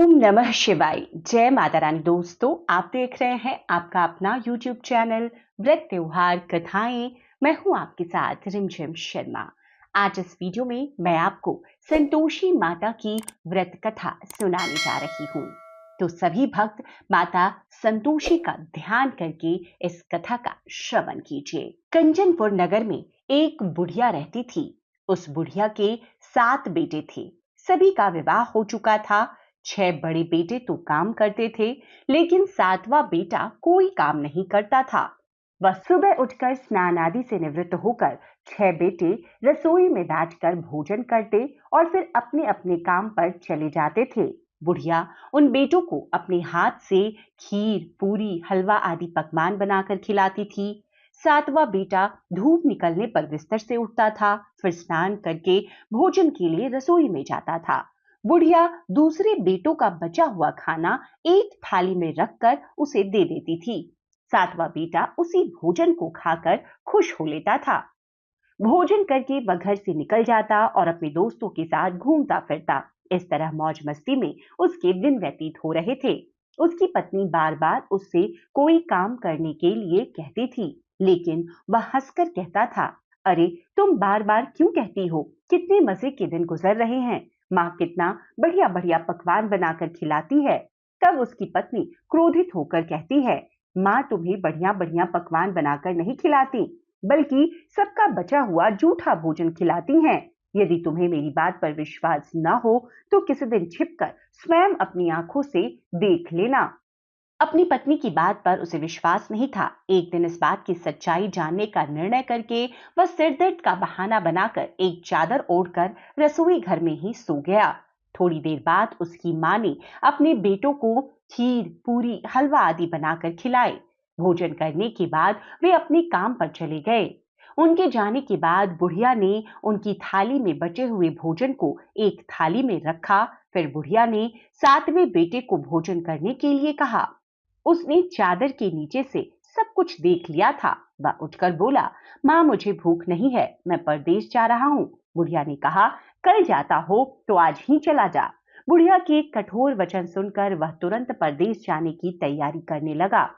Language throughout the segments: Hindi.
ओम नमः शिवाय। जय माता रानी। दोस्तों, आप देख रहे हैं आपका अपना YouTube चैनल व्रत त्योहार कथाएं। मैं हूं आपके साथ रिमझिम शर्मा। आज इस वीडियो में मैं आपको संतोषी माता की व्रत कथा सुनाने जा रही हूं। तो सभी भक्त माता संतोषी का ध्यान करके इस कथा का श्रवण कीजिए। कंचनपुर नगर में एक बुढ़िया रहती थी। उस बुढ़िया के 7 बेटे थे। सभी का विवाह हो चुका था। 6 बड़े बेटे तो काम करते थे, लेकिन 7वां बेटा कोई काम नहीं करता था। वह सुबह उठकर स्नान आदि से निवृत्त होकर 6 बेटे रसोई में बैठकर भोजन करते और फिर अपने अपने काम पर चले जाते थे। बुढ़िया उन बेटों को अपने हाथ से खीर, पूरी, हलवा आदि पकवान बनाकर खिलाती थी। 7वां बेटा धूप निकलने पर बिस्तर से उठता था, फिर स्नान करके भोजन के लिए रसोई में जाता था। बुढ़िया दूसरे बेटों का बचा हुआ खाना एक थाली में रखकर उसे दे देती थी। 7वां बेटा उसी भोजन को खाकर खुश हो लेता था। भोजन करके वह घर से निकल जाता और अपने दोस्तों के साथ घूमता फिरता। इस तरह मौज मस्ती में उसके दिन व्यतीत हो रहे थे। उसकी पत्नी बार बार उससे कोई काम करने के लिए कहती थी, लेकिन वह हंसकर कहता था, अरे तुम बार बार क्यों कहती हो? कितने मजे के दिन गुजर रहे हैं। माँ कितना बढ़िया बढ़िया पकवान बनाकर खिलाती है। तब उसकी पत्नी क्रोधित होकर कहती है, माँ तुम्हें बढ़िया बढ़िया पकवान बनाकर नहीं खिलाती, बल्कि सबका बचा हुआ जूठा भोजन खिलाती हैं। यदि तुम्हें मेरी बात पर विश्वास न हो तो किसी दिन छिपकर स्वयं अपनी आंखों से देख लेना। अपनी पत्नी की बात पर उसे विश्वास नहीं था। एक दिन इस बात की सच्चाई जानने का निर्णय करके वह सिरदर्द का बहाना बनाकर एक चादर ओढ़कर रसोई घर में ही सो गया। थोड़ी देर बाद उसकी मां ने अपने बेटों को खीर, पूरी, हलवा आदि बनाकर खिलाए। भोजन करने के बाद वे अपने काम पर चले गए। उनके जाने के बाद बुढ़िया ने उनकी थाली में बचे हुए भोजन को एक थाली में रखा। फिर बुढ़िया ने 7वें बेटे को भोजन करने के लिए कहा। उसने चादर के नीचे से सब कुछ देख लिया था। वह उठकर बोला, माँ मुझे भूख नहीं है, मैं परदेश जा रहा हूँ। बुढ़िया ने कहा, कल जाता हो तो आज ही चला जा। बुढ़िया के कठोर वचन सुनकर वह तुरंत परदेश जाने की तैयारी करने लगा।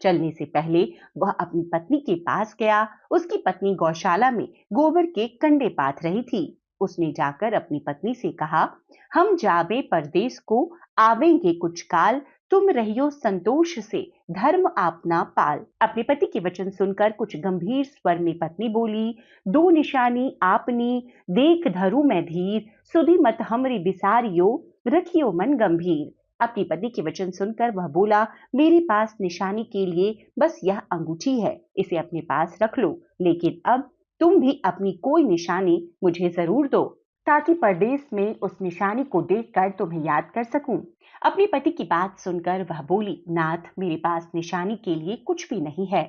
चलने से पहले वह अपनी पत्नी के पास गया। उसकी पत्नी गौशाला में गोबर के कंडे पाथ रही थी। उसने जाकर अपनी पत्नी से कहा, हम जावे परदेश को, आवेंगे कुछ काल, तुम रहियो संतोष से, धर्म आपना पाल। अपने पति के वचन सुनकर कुछ गंभीर स्वर में पत्नी बोली, दो निशानी आपनी, देख धरू मैं धीर, सुधि मत हमरी बिसारियो, रखियो मन गंभीर। अपनी पति के वचन सुनकर वह बोला, मेरे पास निशानी के लिए बस यह अंगूठी है, इसे अपने पास रख लो, लेकिन अब तुम भी अपनी कोई निशानी मुझे जरूर दो, ताकि परदेश में उस निशानी को देखकर तुम्हें याद कर सकूं। अपने पति की बात सुनकर वह बोली, नाथ मेरे पास निशानी के लिए कुछ भी नहीं है।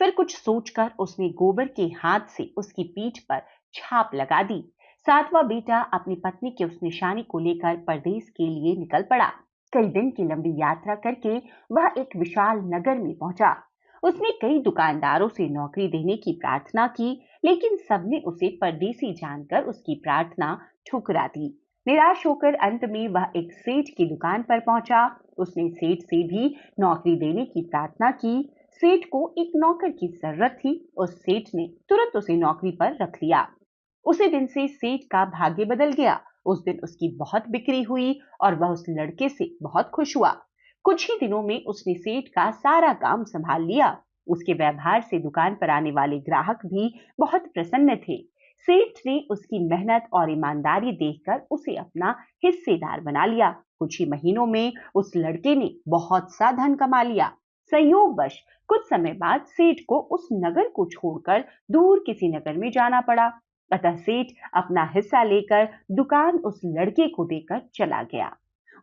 फिर कुछ सोचकर उसने गोबर के हाथ से उसकी पीठ पर छाप लगा दी। 7वां बेटा अपनी पत्नी की उस निशानी को लेकर परदेश के लिए निकल पड़ा। कई दिन की लंबी यात्रा करके वह एक विशाल नगर में पहुंचा। उसने कई दुकानदारों से नौकरी देने की प्रार्थना की, लेकिन सबने उसे परदेसी जानकर उसकी प्रार्थना ठुकरा दी। निराश होकर अंत में वह एक सेठ की दुकान पर पहुंचा। उसने सेठ से भी नौकरी देने की प्रार्थना की। सेठ को एक नौकर की जरूरत थी। उस सेठ ने तुरंत उसे नौकरी पर रख लिया। उसी दिन से सेठ का भाग्य बदल गया। उस दिन उसकी बहुत बिक्री हुई और वह उस लड़के से बहुत खुश हुआ। कुछ ही दिनों में उसने सेठ का सारा काम संभाल लिया। उसके व्यवहार से दुकान पर आने वाले ग्राहक भी बहुत प्रसन्न थे। सेठ ने उसकी मेहनत और ईमानदारी देखकर उसे अपना हिस्सेदार बना लिया। कुछ ही महीनों में उस लड़के ने बहुत सा धन कमा लिया। संयोगवश कुछ समय बाद सेठ को उस नगर को छोड़कर दूर किसी नगर में जाना पड़ा। अतः सेठ अपना हिस्सा लेकर दुकान उस लड़के को देकर चला गया।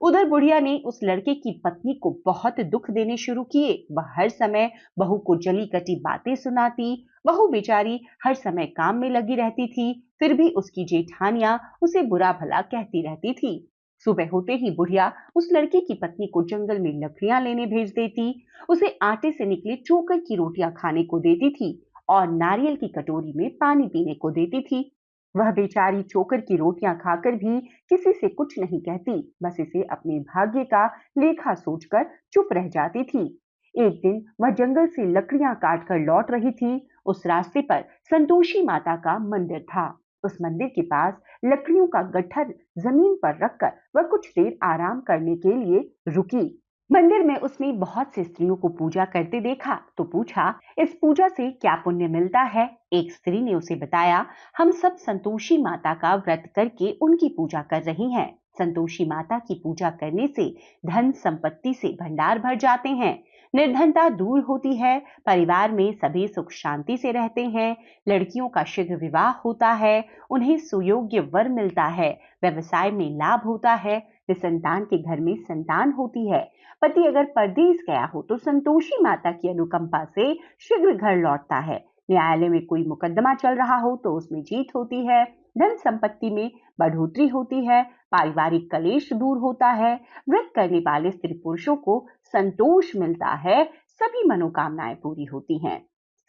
उधर बुढ़िया ने उस लड़के की पत्नी को बहुत दुख देने शुरू किए। वह हर समय बहू को जली कटी बातें सुनाती। बहू बेचारी हर समय काम में लगी रहती थी, फिर भी उसकी जेठानियां उसे बुरा भला कहती रहती थी। सुबह होते ही बुढ़िया उस लड़के की पत्नी को जंगल में लकड़ियां लेने भेज देती, उसे आटे से निकली चोकर की रोटियां खाने को देती थी और नारियल की कटोरी में पानी पीने को देती थी। वह बेचारी चोकर की रोटियां खाकर भी किसी से कुछ नहीं कहती, बस इसे अपने भाग्य का लेखा सोचकर चुप रह जाती थी। एक दिन वह जंगल से लकड़ियां काट कर लौट रही थी। उस रास्ते पर संतोषी माता का मंदिर था। उस मंदिर के पास लकड़ियों का गट्ठर जमीन पर रखकर वह कुछ देर आराम करने के लिए रुकी। मंदिर में उसने बहुत सी स्त्रियों को पूजा करते देखा तो पूछा, इस पूजा से क्या पुण्य मिलता है? एक स्त्री ने उसे बताया, हम सब संतोषी माता का व्रत करके उनकी पूजा कर रही हैं। संतोषी माता की पूजा करने से धन संपत्ति से भंडार भर जाते हैं, निर्धनता दूर होती है, परिवार में सभी सुख शांति से रहते हैं, लड़कियों का शीघ्र विवाह होता है, उन्हें सुयोग्य वर मिलता है, व्यवसाय में लाभ होता है, निसंतान के घर में संतान होती है, पति अगर परदेश गया हो तो संतोषी माता की अनुकंपा से शीघ्र घर लौटता है, न्यायालय में कोई मुकदमा चल रहा हो तो उसमें जीत होती है, धन संपत्ति में बढ़ोतरी होती है, पारिवारिक कलेश दूर होता है, व्रत करने वाले स्त्री पुरुषों को संतोष मिलता है, सभी मनोकामनाएं पूरी होती हैं।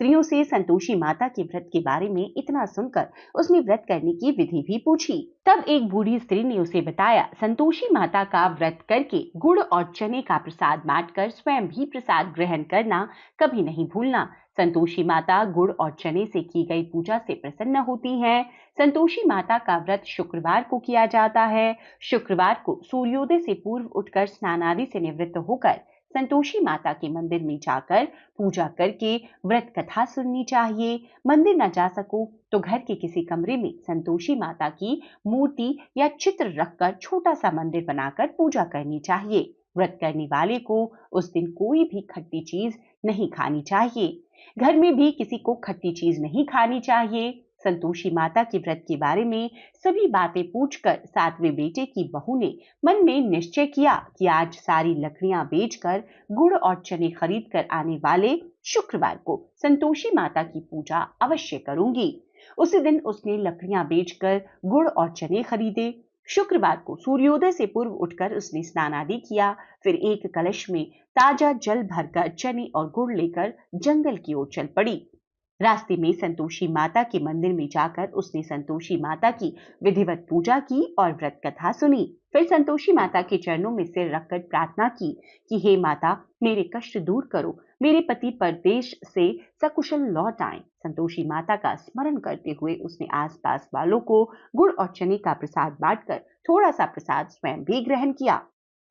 स्त्रियों से संतोषी माता के व्रत के बारे में इतना सुनकर उसने व्रत करने की विधि भी पूछी। तब एक बूढ़ी स्त्री ने उसे बताया, संतोषी माता का व्रत करके गुड़ और चने का प्रसाद बांटकर स्वयं भी प्रसाद ग्रहण करना कभी नहीं भूलना। संतोषी माता गुड़ और चने से की गई पूजा से प्रसन्न होती हैं। संतोषी माता का व्रत शुक्रवार को किया जाता है। शुक्रवार को सूर्योदय से पूर्व उठकर स्नान आदि से निवृत्त होकर संतोषी माता के मंदिर में जाकर पूजा करके व्रत कथा सुननी चाहिए। मंदिर न जा सको तो घर के किसी कमरे में संतोषी माता की मूर्ति या चित्र रखकर छोटा सा मंदिर बनाकर पूजा करनी चाहिए। व्रत करने वाले को उस दिन कोई भी खट्टी चीज नहीं खानी चाहिए। घर में भी किसी को खट्टी चीज नहीं खानी चाहिए। संतोषी माता के व्रत के बारे में सभी बातें पूछकर सातवें बेटे की बहू ने मन में निश्चय किया कि आज सारी लकड़ियां बेचकर गुड़ और चने खरीद कर आने वाले शुक्रवार को संतोषी माता की पूजा अवश्य करूंगी। उसी दिन उसने लकड़ियां बेचकर गुड़ और चने खरीदे। शुक्रवार को सूर्योदय से पूर्व उठकर उसने स्नान आदि किया, फिर एक कलश में ताजा जल भरकर चने और गुड़ लेकर जंगल की ओर चल पड़ी। रास्ते में संतोषी माता के मंदिर में जाकर उसने संतोषी माता की विधिवत पूजा की और व्रत कथा सुनी। फिर संतोषी माता के चरणों में सिर रखकर प्रार्थना की कि हे माता, मेरे कष्ट दूर करो, मेरे पति परदेश से सकुशल लौट आए। संतोषी माता का स्मरण करते हुए उसने आसपास वालों को गुड़ और चने का प्रसाद बांटकर थोड़ा सा प्रसाद स्वयं भी ग्रहण किया।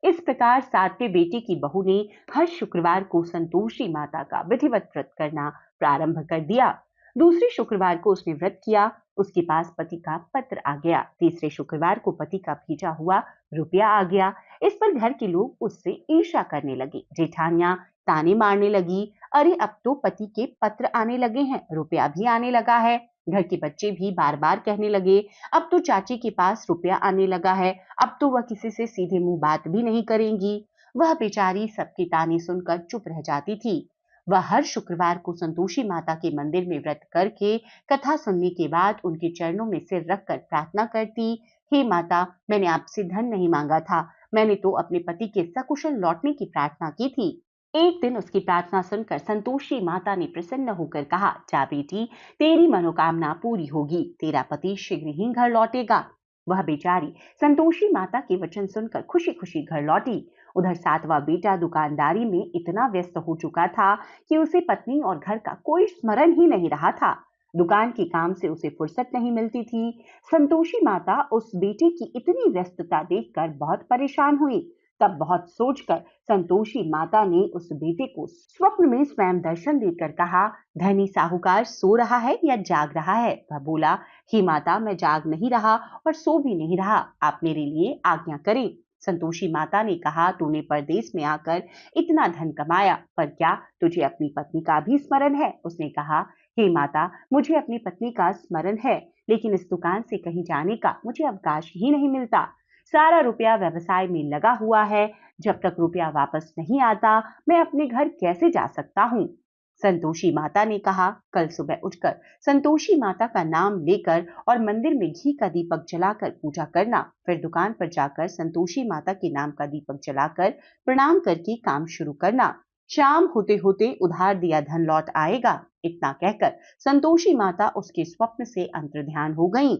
इस प्रकार सातवें बेटे की बहू ने हर शुक्रवार को संतोषी माता का विधिवत व्रत करना प्रारंभ कर दिया। दूसरे शुक्रवार को उसने व्रत किया, उसके पास पति का पत्र आ गया। तीसरे शुक्रवार को पति का भेजा हुआ रुपया आ गया। इस पर घर के लोग उससे ईर्ष्या करने लगे। जेठानियां ताने मारने लगी, अरे अब तो पति के पत्र आने लगे हैं, रुपया भी आने लगा है। घर के बच्चे भी बार बार कहने लगे, अब तो चाची के पास रुपया आने लगा है, अब तो वह किसी से सीधे मुंह बात भी नहीं करेंगी। वह बेचारी सबके ताने सुनकर चुप रह जाती थी। वह हर शुक्रवार को संतोषी माता के मंदिर में व्रत करके कथा सुनने के बाद उनके चरणों में सिर रखकर प्रार्थना करती, हे माता, मैंने आपसे धन नहीं मांगा था, मैंने तो अपने पति के सकुशल लौटने की प्रार्थना की थी। एक दिन उसकी प्रार्थना सुनकर संतोषी माता ने प्रसन्न होकर कहा, जा बेटी, तेरी मनोकामना पूरी होगी, तेरा पति शीघ्र ही घर लौटेगा। वह बेचारी संतोषी माता के वचन सुनकर खुशी खुशी घर लौटी। उधर सातवां बेटा दुकानदारी में इतना व्यस्त हो चुका था कि उसे पत्नी और घर का कोई स्मरण ही नहीं रहा था। दुकान के काम से उसे फुर्सत नहीं मिलती थी। संतोषी माता उस बेटे की इतनी व्यस्तता देखकर बहुत परेशान हुई। तब बहुत सोचकर संतोषी माता ने उस बेटे को स्वप्न में स्वयं दर्शन देकर कहा, धनी साहूकार सो रहा है या जाग रहा है? वह बोला, हे माता, मैं जाग नहीं रहा और सो भी नहीं रहा, आप मेरे लिए आज्ञा करें। संतोषी माता ने कहा, तूने परदेश में आकर इतना धन कमाया, पर क्या तुझे अपनी पत्नी का भी स्मरण है? उसने कहा, हे माता, मुझे अपनी पत्नी का स्मरण है, लेकिन इस दुकान से कहीं जाने का मुझे अवकाश ही नहीं मिलता। सारा रुपया व्यवसाय में लगा हुआ है, जब तक रुपया वापस नहीं आता मैं अपने घर कैसे जा सकता हूँ? संतोषी माता ने कहा, कल सुबह उठकर संतोषी माता का नाम लेकर और मंदिर में घी का दीपक जलाकर पूजा करना, फिर दुकान पर जाकर संतोषी माता के नाम का दीपक जलाकर प्रणाम करके काम शुरू करना। शाम होते होते उधार दिया धन लौट आएगा। इतना कहकर संतोषी माता उसके स्वप्न से अंतर्ध्यान हो गईं।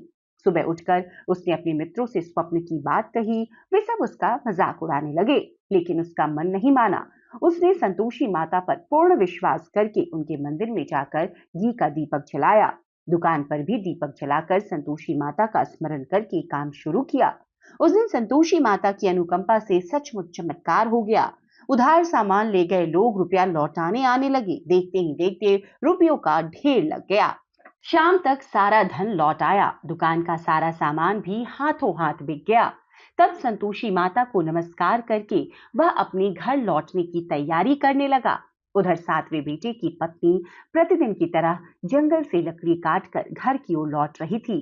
सुबह उठकर उसने अपने मित्रों से स्वप्न की बात कही। वे सब उसका मजाक उड़ाने लगे, लेकिन उसका मन नहीं माना। उसने संतोषी माता पर पूर्ण विश्वास करके उनके मंदिर में जाकर घी का दीपक जलाया। दुकान पर भी दीपक जलाकर संतोषी माता का स्मरण करके काम शुरू किया। उस दिन संतोषी माता की अनुकंपा से सचमुच चमत्कार हो गया। उधार सामान ले गए लोग रुपया लौटाने आने लगे। देखते ही देखते रुपयों का ढेर लग गया। शाम तक सारा धन लौट आया। दुकान का सारा सामान भी हाथों हाथ बिक गया। तब संतोषी माता को नमस्कार करके वह अपने घर लौटने की तैयारी करने लगा। उधर सातवें बेटे की पत्नी प्रतिदिन की तरह जंगल से लकड़ी काटकर घर की ओर लौट रही थी।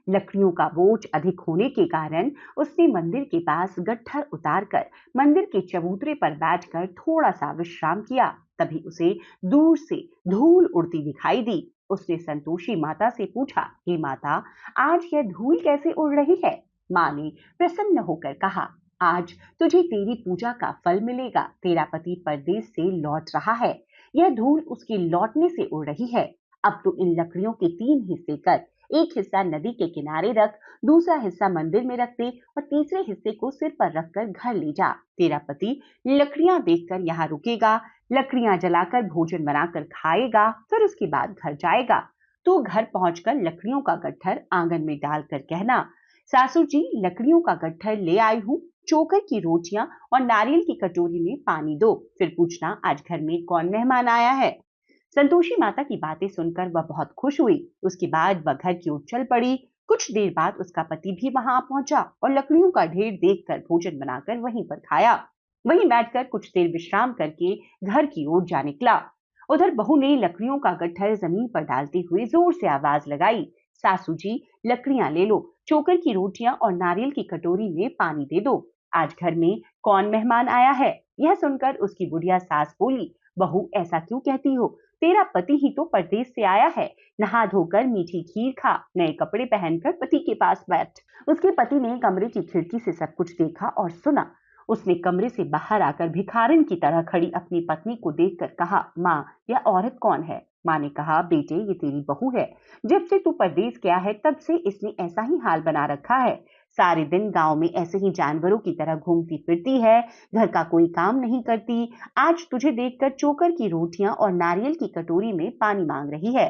लकड़ियों का बोझ अधिक होने के कारण उसने मंदिर के पास गट्ठर उतारकर मंदिर के चबूतरे पर बैठकर थोड़ा सा विश्राम किया। तभी उसे दूर से धूल उड़ती दिखाई दी। उसने संतोषी माता से पूछा, हे माता, आज यह धूल कैसे उड़ रही है? माँ ने प्रसन्न होकर कहा, आज तुझे तेरी पूजा का फल मिलेगा। तेरा पति परदेश से लौट रहा है। यह धूल उसके लौटने से उड़ रही है। अब तो इन लकड़ियों के 3 हिस्से कर, एक हिस्सा नदी के किनारे रख, दूसरा हिस्सा मंदिर में रख दे और तीसरे हिस्से को सिर पर रखकर घर ले जा। तेरा पति लकड़ियां देखकर यहाँ रुकेगा, लकड़ियां जलाकर भोजन बनाकर खाएगा, फिर उसके बाद घर जाएगा। तो घर पहुंचकर लकड़ियों का गट्ठर आंगन में डालकर कहना, सासू जी, लकड़ियों का गट्ठर ले आई हूँ, चोकर की रोटियां और नारियल की कटोरी में पानी दो। फिर पूछना आज घर में कौन मेहमान आया है। संतोषी माता की बातें सुनकर वह बहुत खुश हुई। उसके बाद वह घर की ओर चल पड़ी। कुछ देर बाद उसका पति भी वहां आ पहुंचा और लकड़ियों का ढेर देखकर भोजन बनाकर वहीं पर खाया। वहीं बैठकर कुछ देर विश्राम करके घर की ओर जा निकला। उधर बहू ने लकड़ियों का गट्ठर जमीन पर डालते हुए जोर से आवाज लगाई, सासू जी, लकड़ियां ले लो, चोकर की रोटियां और नारियल की कटोरी में पानी दे दो। आज घर में कौन मेहमान आया है? यह सुनकर उसकी बुढ़िया सास बोली, बहू, ऐसा क्यों कहती हो? तेरा पति ही तो परदेश से आया है। नहा धोकर मीठी खीर खा, नए कपड़े पहनकर पति के पास बैठ। उसके पति ने कमरे की खिड़की से सब कुछ देखा और सुना। उसने कमरे से बाहर आकर भिखारिन की तरह खड़ी अपनी पत्नी को देखकर कहा, माँ, यह औरत कौन है? माँ ने कहा, बेटे, ये तेरी बहू है। जब से तू परदेश गया है तब से इसने ऐसा ही हाल बना रखा है। सारे दिन गांव में ऐसे ही जानवरों की तरह घूमती फिरती है, घर का कोई काम नहीं करती। आज तुझे देखकर चोकर की रोटियां और नारियल की कटोरी में पानी मांग रही है।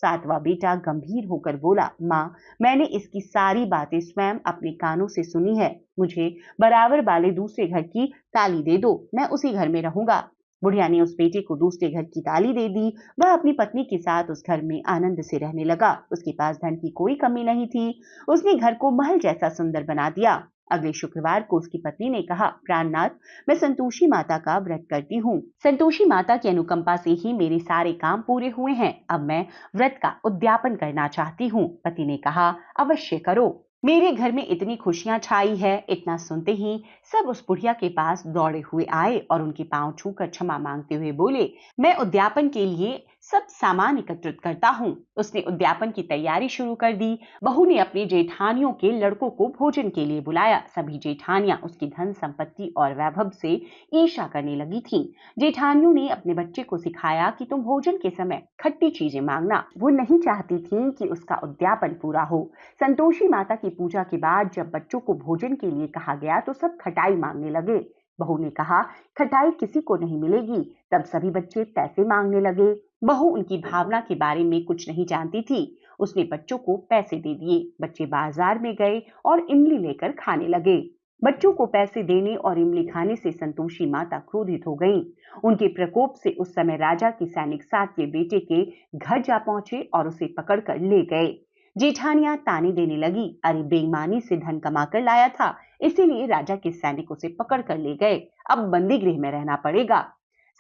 सातवां बेटा गंभीर होकर बोला, माँ, मैंने इसकी सारी बातें स्वयं अपने कानों से सुनी है। मुझे बराबर वाले दूसरे घर की ताली दे दो, मैं उसी घर में रहूंगा। बुढ़िया ने उस बेटे को दूसरे घर की ताली दे दी। वह अपनी पत्नी के साथ उस घर में आनंद से रहने लगा। उसके पास धन की कोई कमी नहीं थी। उसने घर को महल जैसा सुंदर बना दिया। अगले शुक्रवार को उसकी पत्नी ने कहा, प्राणनाथ, मैं संतोषी माता का व्रत करती हूँ। संतोषी माता की अनुकंपा से ही मेरे सारे काम पूरे हुए हैं। अब मैं व्रत का उद्यापन करना चाहती हूँ। पति ने कहा, अवश्य करो। मेरे घर में इतनी खुशियां छाई है। इतना सुनते ही सब उस बुढ़िया के पास दौड़े हुए आए और उनके पांव छूकर क्षमा मांगते हुए बोले, मैं उद्यापन के लिए सब सामान एकत्रित करता हूँ। उसने उद्यापन की तैयारी शुरू कर दी। बहू ने अपने जेठानियों के लड़कों को भोजन के लिए बुलाया। सभी जेठानियां उसकी धन संपत्ति और वैभव से ईर्ष्या करने लगी थीं। जेठानियों ने अपने बच्चे को सिखाया कि तुम भोजन के समय खट्टी चीजें मांगना। वो नहीं चाहती थी कि उसका उद्यापन पूरा हो। संतोषी माता की पूजा के बाद जब बच्चों को भोजन के लिए कहा गया तो सब खटाई मांगने लगे। बहू ने कहा, खटाई किसी को नहीं मिलेगी। तब सभी बच्चे पैसे मांगने लगे। बहू उनकी भावना के बारे में कुछ नहीं जानती थी। उसने बच्चों को पैसे दे दिए। बच्चे बाजार में गए और इमली लेकर खाने लगे। बच्चों को पैसे देने और इमली खाने से संतोषी माता क्रोधित हो गईं। उनके प्रकोप से उस समय राजा के सैनिक सातवें बेटे के घर जा पहुंचे और उसे पकड़कर ले गए। जेठानियां ताने देने लगी, अरे बेईमानी से धन कमा कर लाया था, इसीलिए राजा के सैनिक उसे पकड़ कर ले गए। अब बंदी गृह में रहना पड़ेगा।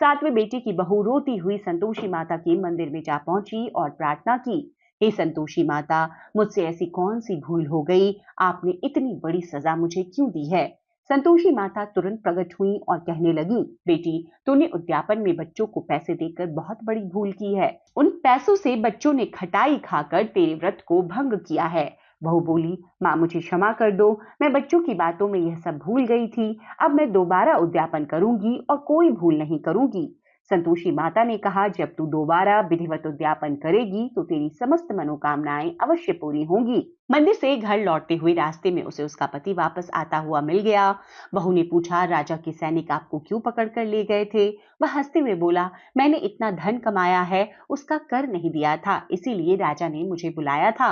सातवें बेटे की बहू रोती हुई संतोषी माता के मंदिर में जा पहुंची और प्रार्थना की, हे संतोषी माता, मुझसे ऐसी कौन सी भूल हो गई? आपने इतनी बड़ी सजा मुझे क्यों दी है? संतोषी माता तुरंत प्रकट हुई और कहने लगी, बेटी, तूने उद्यापन में बच्चों को पैसे देकर बहुत बड़ी भूल की है। उन पैसों से बच्चों ने खटाई खाकर तेरे व्रत को भंग किया है। बहू बोली, माँ, मुझे क्षमा कर दो, मैं बच्चों की बातों में यह सब भूल गई थी। अब मैं दोबारा उद्यापन करूंगी और कोई भूल नहीं करूंगी। संतोषी माता ने कहा, जब तू दोबारा विधिवत उद्यापन करेगी तो तेरी समस्त मनोकामनाएं अवश्य पूरी होंगी। मंदिर से घर लौटते हुए रास्ते में उसे उसका पति वापस आता हुआ मिल गया। बहू ने पूछा, राजा के सैनिक आपको क्यों पकड़ कर ले गए थे? वह हंसते हुए बोला, मैंने इतना धन कमाया है, उसका कर नहीं दिया था, इसीलिए राजा ने मुझे बुलाया था।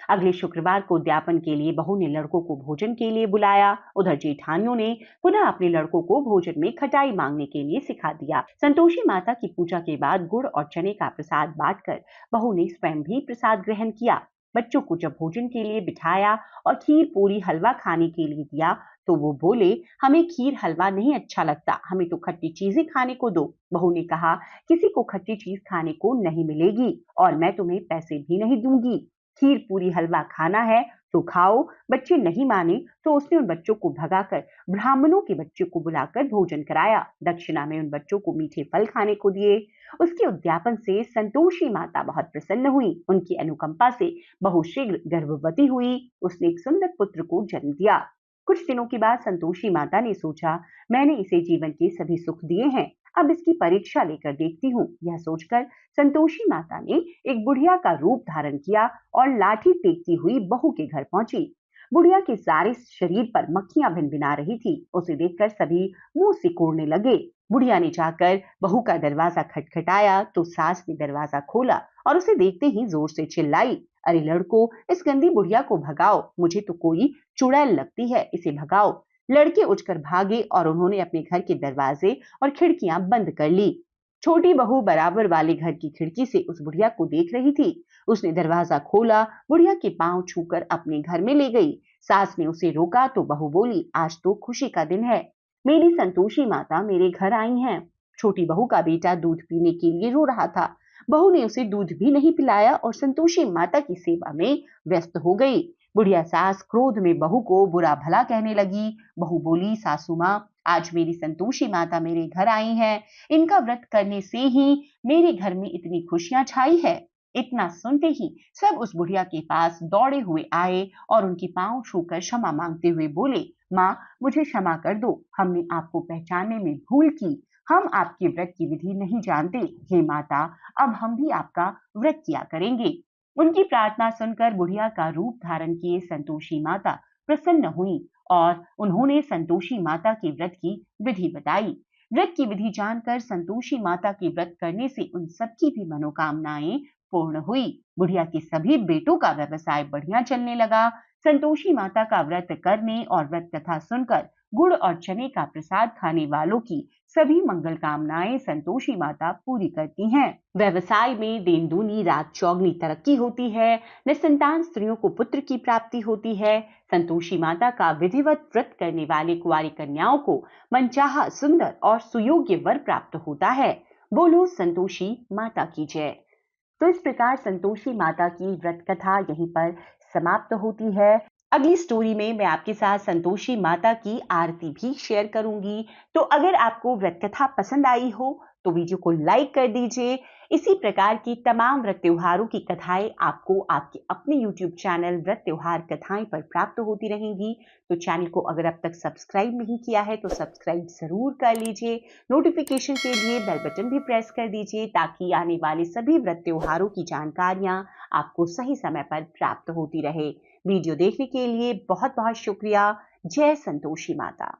अगले शुक्रवार को उद्यापन के लिए बहू ने लड़कों को भोजन के लिए बुलाया। उधर जेठानियों ने पुनः अपने लड़कों को भोजन में खटाई मांगने के लिए सिखा दिया। संतोषी माता की पूजा के बाद गुड़ और चने का प्रसाद बांटकर बहू ने स्वयं भी प्रसाद ग्रहण किया। बच्चों को जब भोजन के लिए बिठाया और खीर पूरी हलवा खाने के लिए दिया तो वो बोले, हमें खीर हलवा नहीं अच्छा लगता, हमें तो खट्टी चीजें खाने को दो। बहू ने कहा, किसी को खट्टी चीज खाने को नहीं मिलेगी और मैं तुम्हें पैसे भी नहीं दूंगी। खीर पूरी हलवा खाना है तो खाओ। बच्चे नहीं माने तो उसने उन बच्चों को भगाकर ब्राह्मणों के बच्चों को बुलाकर भोजन कराया। दक्षिणा में उन बच्चों को मीठे फल खाने को दिए। उसके उद्यापन से संतोषी माता बहुत प्रसन्न हुई। उनकी अनुकंपा से बहू शीघ्र गर्भवती हुई। उसने एक सुंदर पुत्र को जन्म दिया। कुछ दिनों के बाद संतोषी माता ने सोचा, मैंने इसे जीवन के सभी सुख दिए हैं, अब इसकी परीक्षा लेकर देखती हूँ। यह सोचकर संतोषी माता ने एक बुढ़िया का रूप धारण किया और लाठी टेकती हुई बहू के घर पहुंची। बुढ़िया के सारे शरीर पर मक्खियां भिनभिना रही थी। उसे देखकर सभी मुंह सिकोड़ने लगे। बुढ़िया ने जाकर बहू का दरवाजा खटखटाया तो सास ने दरवाजा खोला और उसे देखते ही जोर से चिल्लाई, अरे लड़को, इस गंदी बुढ़िया को भगाओ, मुझे तो कोई चुड़ैल लगती है, इसे भगाओ। लड़के उठकर भागे और उन्होंने अपने घर के दरवाजे और खिड़कियां बंद कर ली। छोटी बहू बराबर वाले घर की खिड़की से उस बुढ़िया को देख रही थी। उसने दरवाजा खोला, बुढ़िया के पांव छूकर अपने घर में ले गई। सास ने उसे रोका तो बहू बोली, आज तो खुशी का दिन है, मेरी संतोषी माता मेरे घर आई हैं। छोटी बहू का बेटा दूध पीने के लिए रो रहा था। बहू ने उसे दूध भी नहीं पिलाया और संतोषी माता की सेवा में व्यस्त हो गई। बुढ़िया सास क्रोध में बहू को बुरा भला कहने लगी। बहू बोली, सासू माँ, आज मेरी संतोषी माता मेरे घर आई हैं, इनका व्रत करने से ही मेरे घर में इतनी खुशियां छाई है। इतना सुनते ही सब उस बुढ़िया के पास दौड़े हुए आए और उनकी पांव छूकर क्षमा मांगते हुए बोले, माँ, मुझे क्षमा कर दो, हमने आपको पहचानने में भूल की, हम आपके व्रत की विधि नहीं जानते। हे माता, अब हम भी आपका व्रत किया करेंगे। उनकी प्रार्थना सुनकर बुढ़िया का रूप धारण किए संतोषी माता प्रसन्न हुई और उन्होंने संतोषी माता के व्रत की विधि बताई। व्रत की विधि जानकर संतोषी माता के व्रत करने से उन सबकी भी मनोकामनाएं पूर्ण हुई। बुढ़िया के सभी बेटों का व्यवसाय बढ़िया चलने लगा। संतोषी माता का व्रत करने और व्रत कथा सुनकर गुड़ और चने का प्रसाद खाने वालों की सभी मंगल कामनाएं संतोषी माता पूरी करती हैं। व्यवसाय में दिन दूनी रात चौगनी तरक्की होती है। निसंतान स्त्रियों को पुत्र की प्राप्ति होती है। संतोषी माता का विधिवत व्रत करने वाले कुंवारी कन्याओं को मनचाहा सुंदर और सुयोग्य वर प्राप्त होता है। बोलो संतोषी माता की जय। तो इस प्रकार संतोषी माता की व्रत कथा यहीं पर समाप्त होती है। अगली स्टोरी में मैं आपके साथ संतोषी माता की आरती भी शेयर करूंगी। तो अगर आपको व्रत कथा पसंद आई हो तो वीडियो को लाइक कर दीजिए। इसी प्रकार की तमाम व्रत त्योहारों की कथाएं आपको आपके अपने YouTube चैनल व्रत त्योहार कथाएं पर प्राप्त होती रहेंगी। तो चैनल को अगर अब तक सब्सक्राइब नहीं किया है तो सब्सक्राइब जरूर कर लीजिए। नोटिफिकेशन के लिए बेल बटन भी प्रेस कर दीजिए ताकि आने वाले सभी व्रत त्योहारों की जानकारियां आपको सही समय पर प्राप्त होती रहे। वीडियो देखने के लिए बहुत बहुत शुक्रिया। जय संतोषी माता।